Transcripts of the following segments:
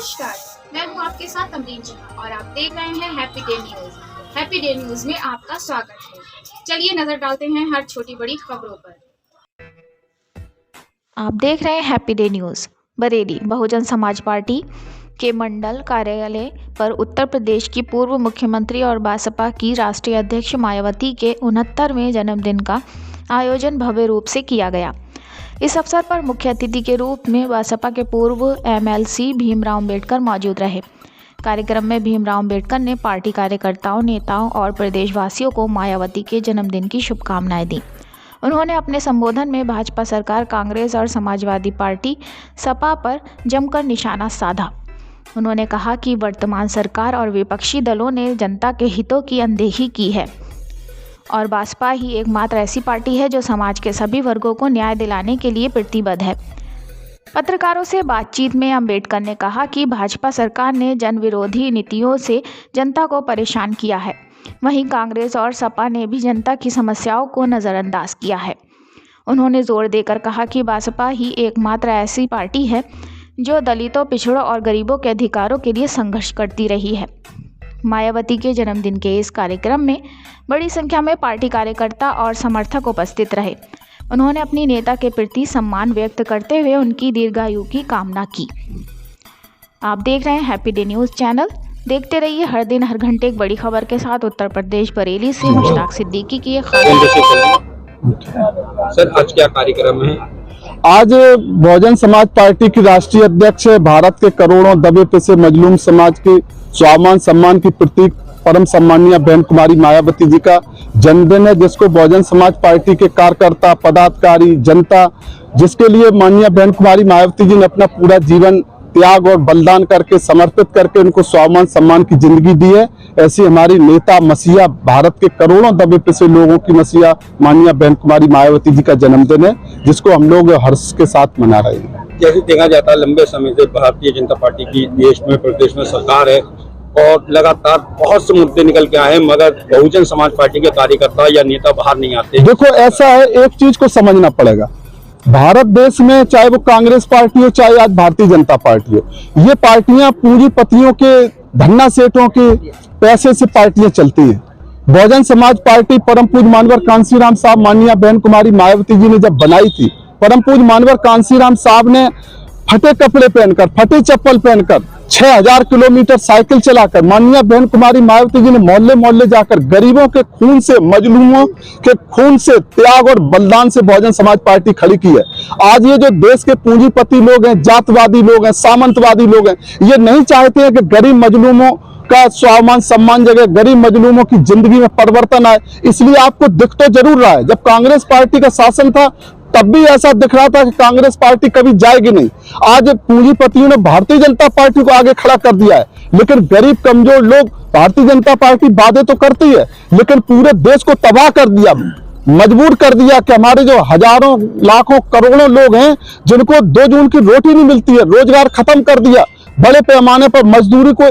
नमस्कार, मैं हूँ आपके साथ अमरीन जहां और आप देख रहे हैं happy day news. Happy day news में आपका स्वागत है। चलिए नजर डालते हैं हर छोटी बड़ी खबरों पर। आप देख रहे हैं happy day news. Bareilly Bahujan Samaj party के मंडल कार्यालय पर उत्तर प्रदेश की पूर्व मुख्यमंत्री और बसपा की राष्ट्रीय अध्यक्ष मायावती के 69वें जन्मदिन का आयोजन भव्य रूप से किया गया। इस अवसर पर मुख्य अतिथि के रूप में बसपा के पूर्व एमएलसी भीमराव अम्बेडकर मौजूद रहे। कार्यक्रम में भीमराव अम्बेडकर ने पार्टी कार्यकर्ताओं, नेताओं और प्रदेशवासियों को मायावती के जन्मदिन की शुभकामनाएं दी। उन्होंने अपने संबोधन में भाजपा सरकार, कांग्रेस और समाजवादी पार्टी सपा पर जमकर निशाना साधा। उन्होंने कहा कि वर्तमान सरकार और विपक्षी दलों ने जनता के हितों की अनदेखी की है और बसपा ही एकमात्र ऐसी पार्टी है जो समाज के सभी वर्गों को न्याय दिलाने के लिए प्रतिबद्ध है। पत्रकारों से बातचीत में अम्बेडकर ने कहा कि भाजपा सरकार ने जन विरोधी नीतियों से जनता को परेशान किया है। वहीं कांग्रेस और सपा ने भी जनता की समस्याओं को नज़रअंदाज किया है। उन्होंने जोर देकर कहा कि बसपा ही एकमात्र ऐसी पार्टी है जो दलितों, पिछड़ों और गरीबों के अधिकारों के लिए संघर्ष करती रही है। मायावती के जन्मदिन के इस कार्यक्रम में बड़ी संख्या में पार्टी कार्यकर्ता और समर्थक उपस्थित रहे। उन्होंने अपनी नेता के प्रति सम्मान व्यक्त करते हुए उनकी दीर्घायु की कामना की। आप देख रहे हैं हैप्पी डे न्यूज़ चैनल। देखते रहिए हर दिन हर घंटे एक बड़ी खबर के साथ। उत्तर प्रदेश बरेली से मुश्ताक सिद्दीकी की एक खबर। सर, आज क्या कार्यक्रम है? आज बहुजन समाज पार्टी की राष्ट्रीय अध्यक्ष, भारत के करोड़ों दबे पिसे मजलूम समाज के स्वाभिमान सम्मान की प्रतीक परम सम्मानीय बहन कुमारी मायावती जी का जन्मदिन है, जिसको बहुजन समाज पार्टी के कार्यकर्ता, पदाधिकारी, जनता, जिसके लिए माननीय बहन कुमारी मायावती जी ने अपना पूरा जीवन त्याग और बलिदान करके, समर्पित करके उनको स्वाभिमान सम्मान की जिंदगी दी है। ऐसी हमारी नेता मसीहा, भारत के करोड़ों दबे पिसे लोगों की मसीहा माननीय बहन कुमारी मायावती जी का जन्मदिन है, जिसको हम लोग हर्ष के साथ मना रहे हैं। जैसे देखा जाता है, लंबे समय से भारतीय जनता पार्टी की देश में, प्रदेश में सरकार है और लगातार बहुत से मुद्दे निकल के आए हैं, मगर बहुजन समाज पार्टी के कार्यकर्ता या नेता बाहर नहीं आते। देखो, ऐसा है, एक चीज को समझना पड़ेगा, भारत देश में चाहे वो कांग्रेस पार्टी हो, चाहे आज भारतीय जनता पार्टी हो, ये पार्टियां पूंजीपतियों के, धन्ना सेठों के पैसे से पार्टियां चलती हैं। बहुजन समाज पार्टी परम पूज्य मानवर कांशीराम साहब, माननीय बहन कुमारी मायावती जी ने जब बनाई थी, परम पूज्य मानवर कांशीराम साहब ने फटे कपड़े पहनकर, फटे चप्पल पहनकर, 6000 किलोमीटर साइकिल चलाकर माननीय बहन कुमारी मायावती जी ने मोहल्ले मोहल्ले जाकर गरीबों के खून से, मजलूमों के खून से, त्याग और बलिदान से बहुजन समाज पार्टी खड़ी की है। आज ये जो देश के पूंजीपति लोग हैं, जातवादी लोग हैं, सामंतवादी लोग हैं, ये नहीं चाहते हैं कि गरीब मजलूमों का स्वाभिमान सम्मान जगह, गरीब मजलूमों की जिंदगी में परिवर्तन आए। इसलिए आपको दिख तो जरूर रहा है, जब कांग्रेस पार्टी का शासन था तब भी ऐसा दिख रहा था कि कांग्रेस पार्टी कभी जाएगी नहीं। आज पूंजीपतियों ने भारतीय जनता पार्टी को आगे खड़ा कर दिया है, लेकिन गरीब कमजोर लोग, भारतीय जनता पार्टी वादे तो करती है लेकिन पूरे देश को तबाह कर दिया, मजबूर कर दिया कि हमारे जो हजारों, लाखों, करोड़ों लोग हैं जिनको 2 जून की रोटी नहीं मिलती है, रोजगार खत्म कर दिया। बड़े पैमाने पर मजदूरी को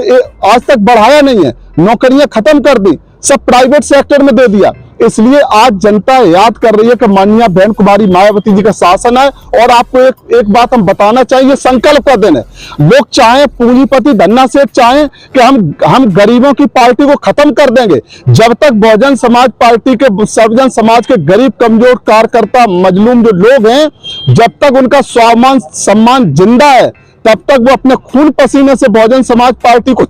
आज तक बढ़ाया नहीं है, नौकरियां खत्म कर दी, सब प्राइवेट सेक्टर में दे दिया। इसलिए आज जनता याद कर रही है कि माननीय बहन कुमारी मायावती जी का शासन है। और आपको एक बात हम बताना चाहिए, संकल्प का दिन है। लोग चाहें, पूंजीपति, धन्ना सेठ चाहें कि हम गरीबों की पार्टी को खत्म कर देंगे, जब तक बहुजन समाज पार्टी के, सर्वजन समाज के गरीब, कमजोर कार्यकर्ता, मजलूम जो लोग हैं, जब तक उनका स्वाभिमान सम्मान जिंदा है, तब तक वो अपने खून पसीने से बहुजन समाज पार्टी को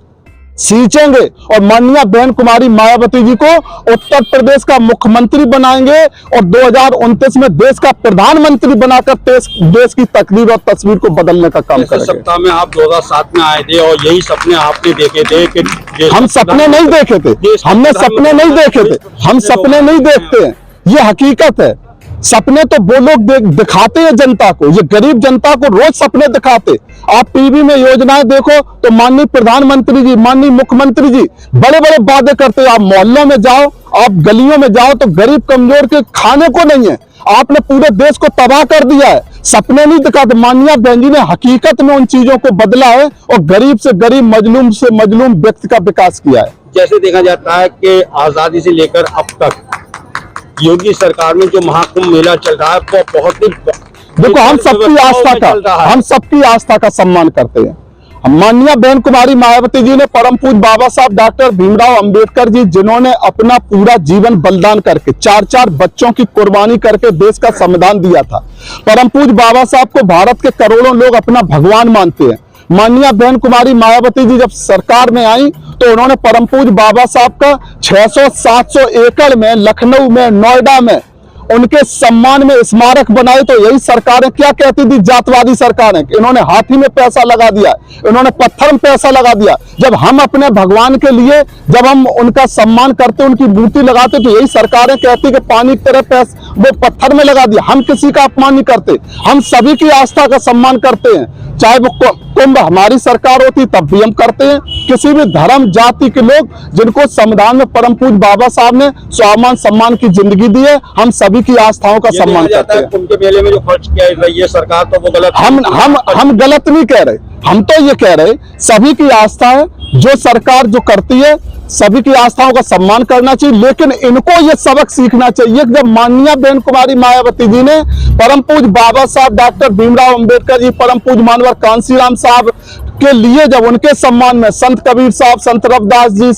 सींचेंगे और माननीय बहन कुमारी मायावती जी को उत्तर प्रदेश का मुख्यमंत्री बनाएंगे और 2029 में देश का प्रधानमंत्री बनाकर देश की तकदीर और तस्वीर को बदलने का काम करेंगे। सप्ताह में आप 2007 में आए थे और यही सपने आपने देखे थे कि हम सपने नहीं देखे थे, हमने सपने नहीं देखे थे, हम सपने नहीं देखते हैं, ये हकीकत है। सपने तो वो लोग दिखाते हैं जनता को, ये गरीब जनता को रोज सपने दिखाते। आप टीवी में योजनाएं देखो तो माननीय प्रधानमंत्री जी, माननीय मुख्यमंत्री जी बड़े बड़े वादे करते हैं। आप मोहल्लों में जाओ, आप गलियों में जाओ तो गरीब कमजोर के खाने को नहीं है। आपने पूरे देश को तबाह कर दिया है, सपने नहीं दिखाते। माननीय बहन जी ने हकीकत में उन चीजों को बदला है और गरीब से गरीब, मजलूम से मजलूम व्यक्ति का विकास किया है। जैसे देखा जाता है कि आजादी से लेकर अब तक योगी सरकार में जो महाकुंभ मेला चल रहा है वो बहुत ही, देखो, हम सबकी आस्था का सम्मान करते हैं। माननीय बहन कुमारी मायावती जी ने परम पूज्य बाबा साहब डॉक्टर भीमराव अंबेडकर जी, जिन्होंने अपना पूरा जीवन बलिदान करके 4-4 बच्चों की कुर्बानी करके देश का संविधान दिया था। परम पूज्य बाबा साहब को भारत के करोड़ों लोग अपना भगवान मानते हैं। माननीय बहन कुमारी मायावती जी जब सरकार में आई तो उन्होंने परम पूज्य बाबा साहब का 600-700 एकड़ में, लखनऊ में, नोएडा में उनके सम्मान में स्मारक बनाए। तो यही सरकारें क्या कहती थी? जातवादी सरकारें। इन्होंने हाथी में पैसा लगा दिया, इन्होंने पत्थर में पैसा लगा दिया। जब हम अपने भगवान के लिए, जब हम उनका सम्मान करते, उनकी मूर्ति लगाते, तो यही सरकारें कहती कि पानी की तरह पैसा वो पत्थर में लगा दिया। हम किसी का अपमान नहीं करते, हम सभी की आस्था का सम्मान करते हैं। चाहे वो कुंभ हमारी सरकार होती तब भी हम करते हैं। किसी भी धर्म जाति के लोग जिनको संविधान में परम पूज्य बाबा साहब ने स्वाभिमान सम्मान की जिंदगी दी है, हम सभी की आस्थाओं का सम्मान करते हैं। कुंभ के मेले में जो खर्च किया रही है सरकार, तो वो गलत। हम गलत नहीं कह रहे, हम तो ये कह रहे सभी की आस्था है, जो सरकार जो करती है सभी की आस्थाओं का सम्मान करना चाहिए। लेकिन इनको ये सबक सीखना चाहिए कि जब माननीय बहन कुमारी मायावती जी ने परम पूज्य बाबा साहब डॉक्टर भीमराव अंबेडकर जी, परम पूज्य मानवर कांसीराम साहब के लिए, जब उनके सम्मान में संत कबीर साहब, संत रविदास जी,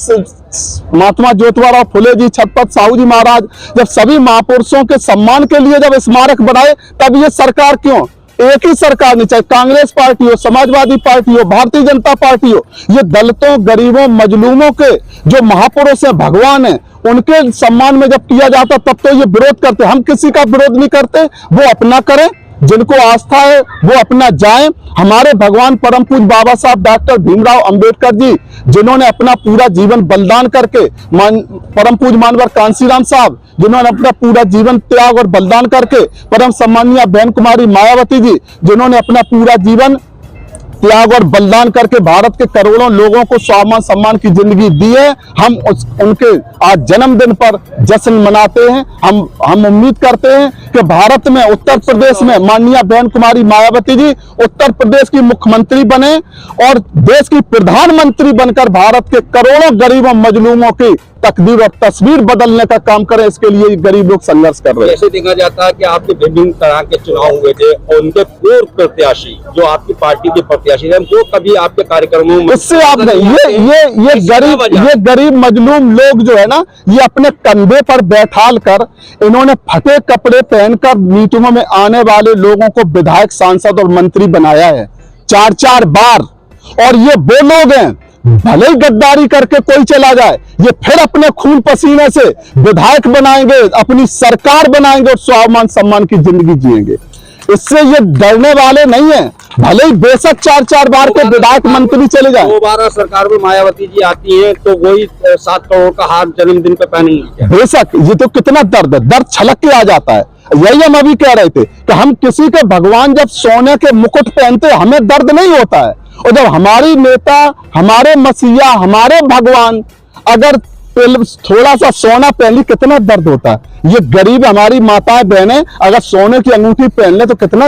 महात्मा ज्योतिबा फुले जी, छत्रपति साहू जी महाराज, जब सभी महापुरुषों के सम्मान के लिए जब स्मारक बनाए, तब ये सरकार क्यों? एक ही सरकार नहीं, चाहे कांग्रेस पार्टी हो, समाजवादी पार्टी हो, भारतीय जनता पार्टी हो, ये दलितों, गरीबों, मजलूमों के जो महापुरुष हैं, भगवान हैं, उनके सम्मान में जब किया जाता तब तो ये विरोध करते। हम किसी का विरोध नहीं करते, वो अपना करें, जिनको आस्था है वो अपना जाएं। हमारे भगवान परम पूज्य बाबा साहब डॉक्टर भीमराव अंबेडकर जी, जिन्होंने अपना पूरा जीवन बलिदान करके, परम पूज्य मानवर कांसीराम साहब, जिन्होंने अपना पूरा जीवन त्याग और बलिदान करके, परम सम्मानीय बहन कुमारी मायावती जी, जिन्होंने अपना पूरा जीवन त्याग और बलिदान करके भारत के करोड़ों लोगों को स्वाभिमान सम्मान की जिंदगी दी है। हम उनके आज जन्मदिन पर जश्न मनाते हैं। हम उम्मीद करते हैं कि भारत में, उत्तर प्रदेश में माननीय बहन कुमारी मायावती जी उत्तर प्रदेश की मुख्यमंत्री बने और देश की प्रधानमंत्री बनकर भारत के करोड़ों गरीबों मजलूमों की तकदीर और तस्वीर बदलने का काम करें। इसके लिए गरीब लोग संघर्ष कर रहे हैं। ऐसे देखा जाता है कि आपके विभिन्न तरह के चुनाव हुए थे और उनके पूर्व प्रत्याशी, जो आपकी पार्टी के प्रत्याशी थे, वो कभी आपके कार्यक्रमों में इससे आप ये गरीब मजलूम लोग जो है ना, ये अपने कंधे पर बैठाल कर, इन्होंने फटे कपड़े पहनकर मीटिंगों में आने वाले लोगों को विधायक, सांसद और मंत्री बनाया है 4-4 बार। और ये वो लोग हैं, भले ही गद्दारी करके कोई चला जाए, ये फिर अपने खून पसीने से विधायक बनाएंगे, अपनी सरकार बनाएंगे और स्वाभिमान सम्मान की जिंदगी जिएंगे। इससे ये डरने वाले नहीं है, भले ही बेशक 4-4 बार के विधायक मंत्री चले जाए। दोबारा सरकार में मायावती जी आती हैं तो वही 7 करोड़ का हार जन्मदिन पे पहनेंगे। बेशक, ये तो कितना दर्द छलक के आ जाता है। यही हम अभी कह रहे थे कि हम किसी के भगवान जब सोने के मुकुट पहनते, हमें दर्द नहीं होता है, और जब हमारी नेता, हमारे मसीहा, हमारे भगवान अगर थोड़ा सा सोना पहन ली, कितना दर्द होता है। ये गरीब हमारी माताएं बहनें अगर सोने की अंगूठी पहन ले तो कितना